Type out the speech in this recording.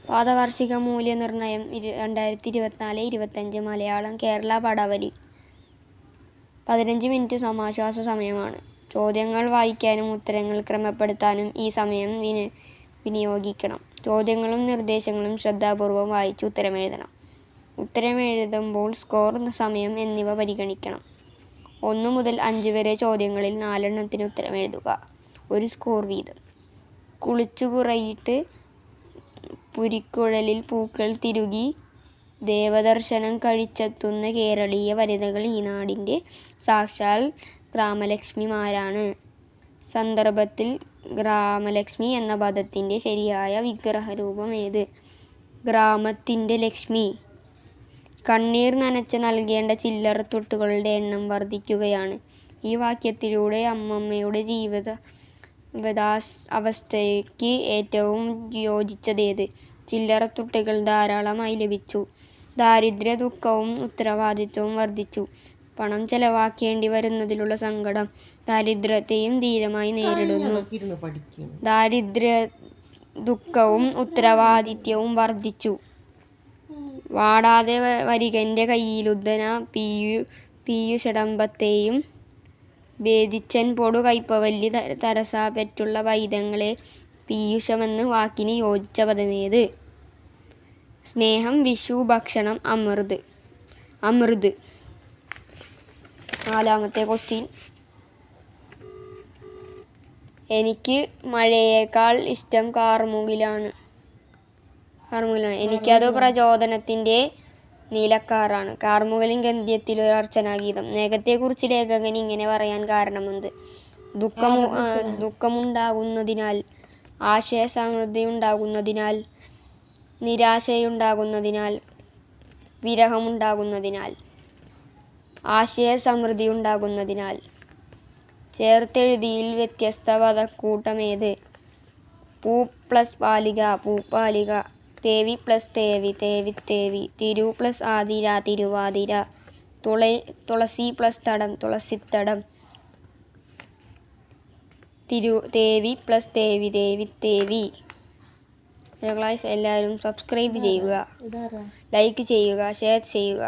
പാദവാർഷിക മൂല്യനിർണ്ണയം 2024-25 മലയാളം കേരള പടവലി. 15 മിനിറ്റ് സമാശ്വാസ സമയമാണ്. ചോദ്യങ്ങൾ വായിക്കാനും ഉത്തരങ്ങൾ ക്രമപ്പെടുത്താനും ഈ സമയം വിനിയോഗിക്കണം. ചോദ്യങ്ങളും നിർദ്ദേശങ്ങളും ശ്രദ്ധാപൂർവം വായിച്ച് ഉത്തരമെഴുതണം. ഉത്തരമെഴുതുമ്പോൾ സ്കോർ, സമയം എന്നിവ പരിഗണിക്കണം. 1 മുതൽ 5 വരെ ചോദ്യങ്ങളിൽ 4 എണ്ണത്തിന് ഉത്തരമെഴുതുക. 1 സ്കോർ വീതം. കുളിച്ചുകുറയിട്ട് പുരിക്കുഴലിൽ പൂക്കൾ തിരുകി ദേവദർശനം കഴിച്ചെത്തുന്ന കേരളീയ വനിതകൾ ഈ നാടിൻ്റെ സാക്ഷാൽ ഗ്രാമലക്ഷ്മിമാരാണ്. സന്ദർഭത്തിൽ ഗ്രാമലക്ഷ്മി എന്ന പദത്തിൻ്റെ ശരിയായ വിഗ്രഹരൂപം ഏത്? ഗ്രാമത്തിൻ്റെ ലക്ഷ്മി. കണ്ണീർ നനച്ച് നൽകേണ്ട ചില്ലറത്തുട്ടുകളുടെ എണ്ണം വർദ്ധിക്കുകയാണ്. ഈ വാക്യത്തിലൂടെ അമ്മമ്മയുടെ ജീവിത അവസ്ഥയ്ക്ക് ഏറ്റവും യോജിച്ചതേത്? ചില്ലറത്തുട്ടുകൾ ധാരാളമായി ലഭിച്ചു. ദാരിദ്ര്യ ദുഃഖവും ഉത്തരവാദിത്വവും വർദ്ധിച്ചു. പണം ചെലവാക്കേണ്ടി വരുന്നതിലുള്ള സങ്കടം ദാരിദ്ര്യത്തെയും ധീരമായി നേരിടുന്നു. ദാരിദ്ര്യ ദുഃഖവും ഉത്തരവാദിത്വവും വർദ്ധിച്ചു. വാടാതെ വരികൻ്റെ കയ്യിലുദ്ധന പീയൂഷഡംബത്തെയും ഭേദിച്ചൻ പൊടു കൈപ്പവല്ലി തരസാ പെറ്റുള്ള പൈതങ്ങളെ പീയൂഷമെന്ന് വാക്കിന് യോജിച്ച പദമേത്? സ്നേഹം, വിഷു, ഭക്ഷണം, അമൃത്. 4ാമത്തെ ക്വസ്റ്റ്യൻ. എനിക്ക് മഴയേക്കാൾ ഇഷ്ടം കാർമുകിലാണ്. എനിക്കത് പ്രചോദനത്തിൻ്റെ നീലക്കാറാണ്. കാർമുകിലിൻ ഗദ്യത്തിലൊരു അർച്ചനാഗീതം. മേഘത്തെക്കുറിച്ച് ലേഖകൻ ഇങ്ങനെ പറയാൻ കാരണമെന്ത്? ദുഃഖമുണ്ടാകുന്നതിനാൽ, ആശയസമൃദ്ധിയുണ്ടാകുന്നതിനാൽ, നിരാശയുണ്ടാകുന്നതിനാൽ, വിരഹമുണ്ടാകുന്നതിനാൽ. ആശയസമൃദ്ധിയുണ്ടാകുന്നതിനാൽ. ചേർത്തെഴുതിയിൽ വ്യത്യസ്ത പദക്കൂട്ടമേത്? പൂ പ്ലസ് പാലിക, പൂപ്പാലിക. തേവി പ്ലസ് തേവി, തേവിത്തേവി. തിരു പ്ലസ് ആതിര, തിരുവാതിര. തുളസി പ്ലസ് തടം, തുളസിത്തടം. തേവി പ്ലസ് തേവി, തേവിത്തേവി. എല്ലാവരും സബ്സ്ക്രൈബ് ചെയ്യുക, ലൈക്ക് ചെയ്യുക, ഷെയർ ചെയ്യുക.